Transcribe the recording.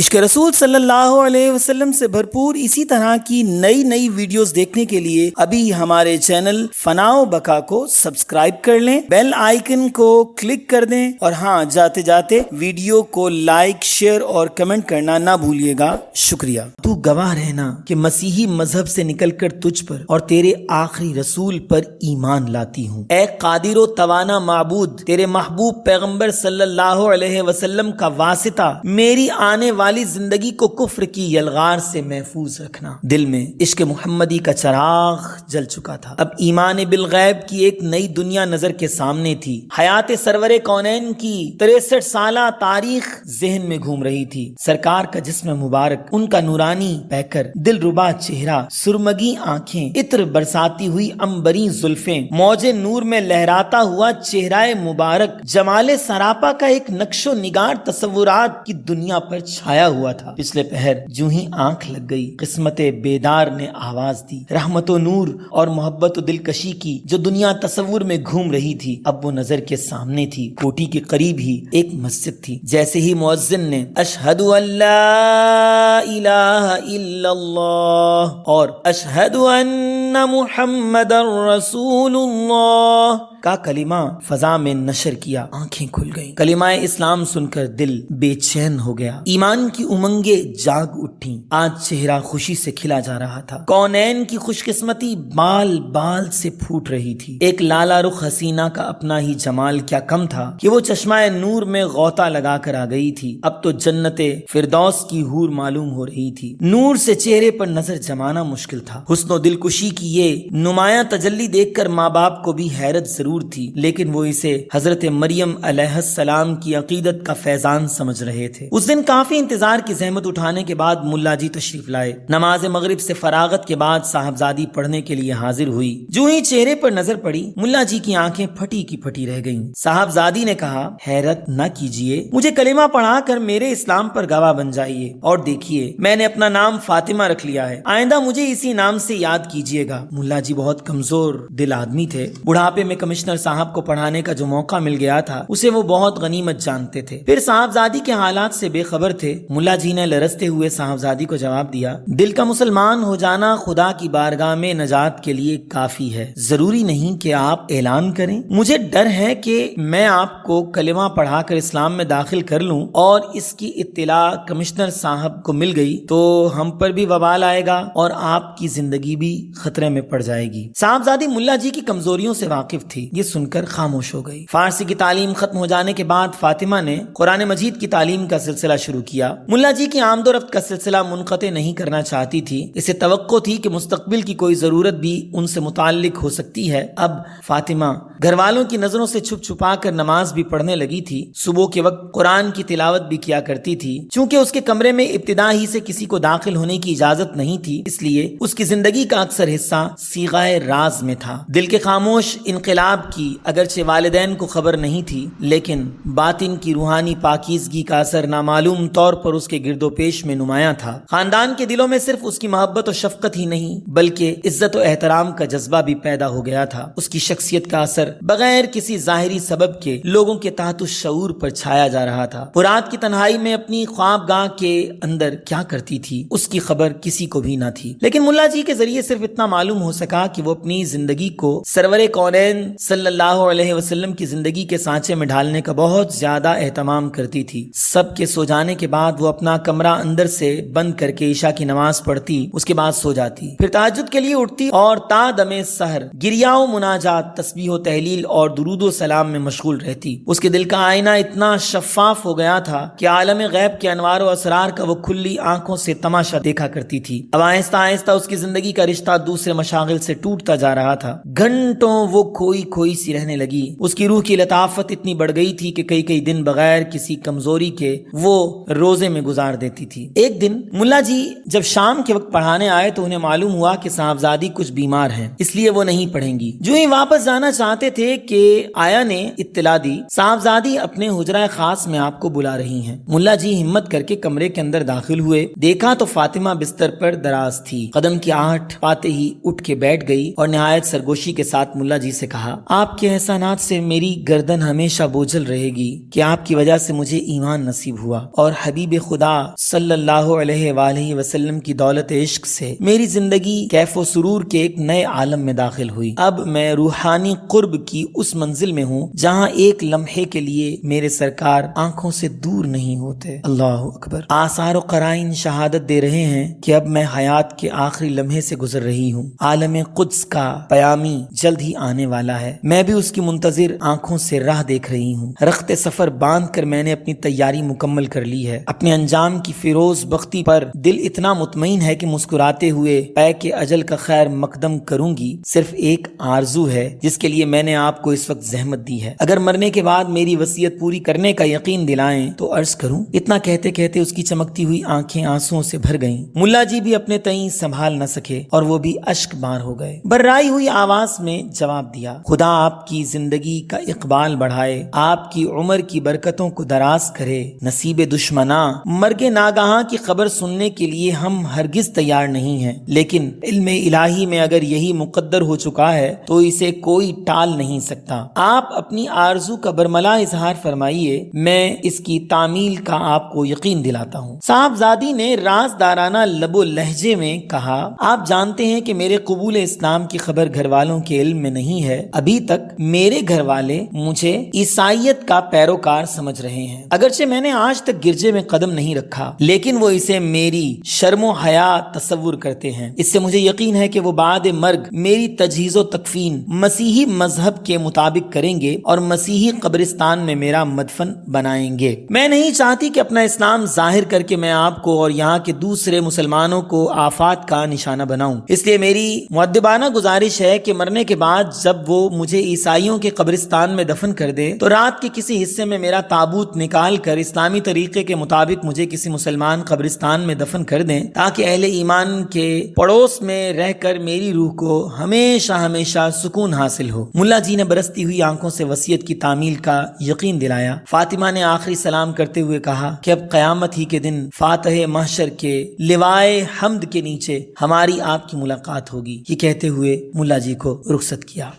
عشق رسول صلی اللہ علیہ وسلم سے بھرپور اسی طرح کی نئی ویڈیوز دیکھنے کے لیے ابھی ہمارے چینل فنا و بقا کو سبسکرائب کر لیں، بیل آئیکن کو کلک کر دیں، اور ہاں جاتے جاتے ویڈیو کو لائک، شیئر اور کمنٹ کرنا نہ بھولیے گا۔ شکریہ۔ تو گواہ رہنا کہ مسیحی مذہب سے نکل کر تجھ پر اور تیرے آخری رسول پر ایمان لاتی ہوں۔ اے قادر و توانا معبود، تیرے محبوب پیغمبر صلی اللہ علیہ وسلم کا واسطہ میری آنے والی زندگی کو کفر کی یلغار سے محفوظ رکھنا۔ دل میں عشق محمدی کا چراغ جل چکا تھا۔ اب ایمان بالغیب کی ایک نئی دنیا نظر کے سامنے تھی۔ حیات سرور کونین کی 63 سالہ تاریخ ذہن میں گھوم رہی تھی۔ سرکار کا جسم مبارک، ان کا نورانی پیکر، دل ربا چہرہ، سرمگی آنکھیں، عطر برساتی ہوئی عنبری زلفیں، موج نور میں لہراتا ہوا چہرہ مبارک، جمال سراپا کا ایک نقش و نگار تصورات کی دنیا پر چھایا ہوا تھا۔ پچھلے پہر جو ہی آنکھ لگ گئی، قسمت بیدار نے آواز دی۔ رحمت و نور اور محبت و دلکشی کی جو دنیا تصور میں گھوم رہی تھی، اب وہ نظر کے سامنے تھی۔ کوٹھی کے قریب ہی ایک مسجد تھی۔ جیسے ہی مؤذن نے اشہد ان لا الہ الا اللہ اور اشہد ان محمد رسول اللہ کا کلمہ فضا میں نشر کیا، آنکھیں کھل گئیں۔ کلمہ اسلام سن کر دل بے چین ہو گیا، ایمان کی امنگیں جاگ اٹھیں۔ آج چہرہ خوشی سے کھلا جا رہا تھا۔ کونین کی خوش قسمتی بال بال سے پھوٹ رہی تھی۔ ایک لالا رخ حسینہ کا اپنا ہی جمال کیا کم تھا کہ وہ چشمہ نور میں غوطہ لگا کر آ گئی تھی۔ اب تو جنت فردوس کی حور معلوم ہو رہی تھی۔ نور سے چہرے پر نظر جمانا مشکل تھا۔ حسن و دلکشی کی یہ نمایاں تجلی دیکھ کر ماں باپ کو بھی حیرت ضرور تھی، لیکن وہ اسے حضرت مریم علیہ السلام کی عقیدت کا فیضان سمجھ رہے تھے۔ اس دن کافی انتظار کی زحمت اٹھانے کے بعد ملا جی تشریف لائے۔ نماز مغرب سے فراغت کے بعد صاحبزادی پڑھنے کے لیے حاضر ہوئی۔ جو ہی چہرے پر نظر پڑی، ملا جی کی آنکھیں پھٹی کی پھٹی رہ گئیں۔ صاحبزادی نے کہا، حیرت نہ کیجیے، مجھے کلمہ پڑھا کر میرے اسلام پر گواہ بن جائیے، اور دیکھیے میں نے اپنا نام فاطمہ رکھ لیا ہے، آئندہ مجھے اسی نام سے یاد کیجیے گا۔ ملا جی بہت کمزور دل آدمی تھے۔ بڑھاپے میں کمشنر صاحب کو پڑھانے کا جو موقع مل گیا تھا اسے وہ بہت غنیمت جانتے تھے، پھر صاحبزادی کے حالات سے بے خبر تھے۔ ملا جی نے لرزتے ہوئے صاحبزادی کو جواب دیا، دل کا مسلمان ہو جانا خدا کی بارگاہ میں نجات کے لیے کافی ہے، ضروری نہیں کہ آپ اعلان کریں۔ مجھے ڈر ہے کہ میں آپ کو کلمہ پڑھا کر اسلام میں داخل کر لوں اور اس کی اطلاع کمشنر صاحب کو مل گئی تو ہم پر بھی وبال آئے گا اور آپ کی زندگی بھی خطرے میں پڑ جائے گی۔ صاحبزادی ملا جی کی کمزوریوں سے واقف تھی، یہ سن کر خاموش ہو گئی۔ فارسی کی تعلیم ختم ہو جانے کے بعد فاطمہ نے قرآن مجید کی تعلیم کا سلسلہ شروع کیا۔ ملا جی کی آمد و رفت کا سلسلہ منقطع نہیں کرنا چاہتی تھی، اسے توقع تھی کہ مستقبل کی کوئی ضرورت بھی ان سے متعلق ہو سکتی ہے۔ اب فاطمہ گھر والوں کی نظروں سے چھپ چھپا کر نماز بھی پڑھنے لگی تھی۔ صبح کے وقت قرآن کی تلاوت بھی کیا کرتی تھی۔ چونکہ اس کے کمرے میں ابتدا ہی سے کسی کو داخل ہونے کی اجازت نہیں تھی، اس لیے اس کی زندگی کا اکثر حصہ صیغہ راز میں تھا۔ دل کے خاموش انقلاب کی اگرچہ والدین کو خبر نہیں تھی، لیکن باطن کی روحانی پاکیزگی کا اثر نامعلوم طور پر اس کے گرد و پیش میں نمایاں تھا۔ خاندان کے دلوں میں صرف اس کی محبت و شفقت ہی نہیں بلکہ عزت و احترام کا جذبہ بھی پیدا ہو گیا تھا۔ اس کی شخصیت کا اثر بغیر کسی ظاہری سبب کے لوگوں کے تحت الشعور پر چھایا جا رہا تھا۔ رات کی تنہائی میں اپنی خواب گاہ کے اندر کیا کرتی تھی اس کی خبر کسی کو بھی نہ تھی، لیکن ملا جی کے ذریعے صرف اتنا معلوم ہو سکا کہ وہ اپنی زندگی کو سرور کونین صلی اللہ علیہ وسلم کی زندگی کے سانچے میں ڈھالنے کا بہت زیادہ اہتمام کرتی تھی۔ سب کے سو جانے کے بعد وہ اپنا کمرہ اندر سے بند کر کے عشاء کی نماز پڑھتی، اس کے بعد سو جاتی، پھر تہجد کے لیے اٹھتی اور تا دم سحر گریا و مناجات، تسبیح و تہلیل اور درود و سلام میں مشغول رہتی۔ اس کے دل کا آئینہ اتنا شفاف ہو گیا تھا کہ عالم غیب کے انوار و اسرار کا وہ کھلی آنکھوں سے تماشا دیکھا کرتی تھی۔ اب آہستہ آہستہ اس کی زندگی کا رشتہ دوسرے مشاغل سے ٹوٹتا جا رہا تھا۔ گھنٹوں وہ کھوئی سی رہنے لگی۔ اس کی روح کی لطافت اتنی بڑھ گئی تھی کہ کئی دن بغیر کسی کمزوری کے وہ روزے میں گزار دیتی تھی۔ ایک دن ملا جی جب شام کے وقت پڑھانے آئے تو انہیں معلوم ہوا کہ صاحبزادی کچھ بیمار ہیں، اس لیے وہ نہیں پڑھیں گی۔ جو ہی واپس جانا چاہتے تھے کہ آیا نے اطلاع دی، صاحبزادی اپنے حجرہ خاص میں آپ کو بلا رہی ہیں۔ ملا جی ہمت کر کے کمرے کے اندر داخل ہوئے، دیکھا تو فاطمہ بستر پر دراز تھی۔ قدم کی آہٹ پاتے ہی اٹھ کے بیٹھ گئی اور نہایت سرگوشی کے ساتھ ملا جی سے کہا، آپ کے احسانات سے میری گردن ہمیشہ بوجھل رہے گی کہ آپ کی وجہ سے مجھے ایمان نصیب ہوا اور حبیب خدا صلی اللہ علیہ وآلہ وسلم کی دولت عشق سے میری زندگی کیف و سرور کے ایک نئے عالم میں داخل ہوئی۔ اب میں روحانی قرب کی اس منزل میں ہوں جہاں ایک لمحے کے لیے میرے سرکار آنکھوں سے دور نہیں ہوتے۔ اللہ اکبر۔ آثار و قرائن شہادت دے رہے ہیں کہ اب میں حیات کے آخری لمحے سے گزر رہی ہوں۔ عالم قدس کا پیامی جلد ہی آنے والا ہے، میں بھی اس کی منتظر آنکھوں سے راہ دیکھ رہی ہوں۔ رخت سفر باندھ کر میں نے اپنی تیاری مکمل کر لی ہے۔ اپنے انجام کی فیروز بختی پر دل اتنا مطمئن ہے کہ مسکراتے ہوئے پے کے اجل کا خیر مقدم کروں گی۔ صرف ایک آرزو ہے جس کے لیے میں نے آپ کو اس وقت زحمت دی ہے، اگر مرنے کے بعد میری وصیت پوری کرنے کا یقین دلائیں تو عرض کروں۔ اتنا کہتے کہتے اس کی چمکتی ہوئی آنکھیں آنسوؤں سے بھر گئیں۔ ملا جی بھی اپنے تئیں سنبھال نہ سکے اور وہ بھی اشک بار ہو گئے۔ بررائی ہوئی آواز میں جواب دیا، خدا آپ کی زندگی کا اقبال بڑھائے، آپ کی عمر کی برکتوں کو دراز کرے۔ نصیب دشمناں مرگ ناگہاں کی خبر سننے کے لیے ہم ہرگز تیار نہیں ہیں، لیکن علم الہی میں اگر یہی مقدر ہو چکا ہے تو اسے کوئی ٹال نہیں سکتا۔ آپ اپنی آرزو کا برملا اظہار فرمائیے، میں اس کی تعمیل کا آپ کو یقین دلاتا ہوں۔ صاحبزادی نے رازدارانہ لب و لہجے میں کہا، آپ جانتے ہیں کہ میرے قبول اسلام کی خبر گھر والوں کے علم میں نہیں ہے۔ ابھی تک میرے گھر والے مجھے عیسائیت کا پیروکار سمجھ رہے ہیں، اگرچہ میں نے آج تک گرجے میں قدم نہیں رکھا، لیکن وہ اسے میری شرم و حیا تصور کرتے ہیں۔ اس سے مجھے یقین ہے کہ وہ بعد مرگ میری تجہیز و تکفین مسیحی مذہب کے مطابق کریں گے اور مسیحی قبرستان میں میرا مدفن بنائیں گے۔ میں نہیں چاہتی کہ اپنا اسلام ظاہر کر کے میں آپ کو اور یہاں کے دوسرے مسلمانوں کو آفات کا نشانہ بناؤں، اس لیے میری مؤدبانہ گزارش ہے کہ مرنے کے بعد جب وہ مجھے عیسائیوں کے قبرستان میں دفن کر دے تو رات کے کسی حصے میں میرا تابوت نکال کر اسلامی طریقے کے مطابق مجھے کسی مسلمان قبرستان میں دفن کر دیں، تاکہ اہل ایمان کے پڑوس میں رہ کر میری روح کو ہمیشہ ہمیشہ سکون حاصل ہو۔ ملا جی نے برستی ہوئی آنکھوں سے وصیت کی تعمیل کا یقین دلایا۔ فاطمہ نے آخری سلام کرتے ہوئے کہا کہ اب قیامت ہی کے دن فاتح محشر کے لوائے حمد کے نیچے ہماری آپ کی ملاقات ہوگی۔ یہ کہتے ہوئے ملا جی کو رخصت کیا۔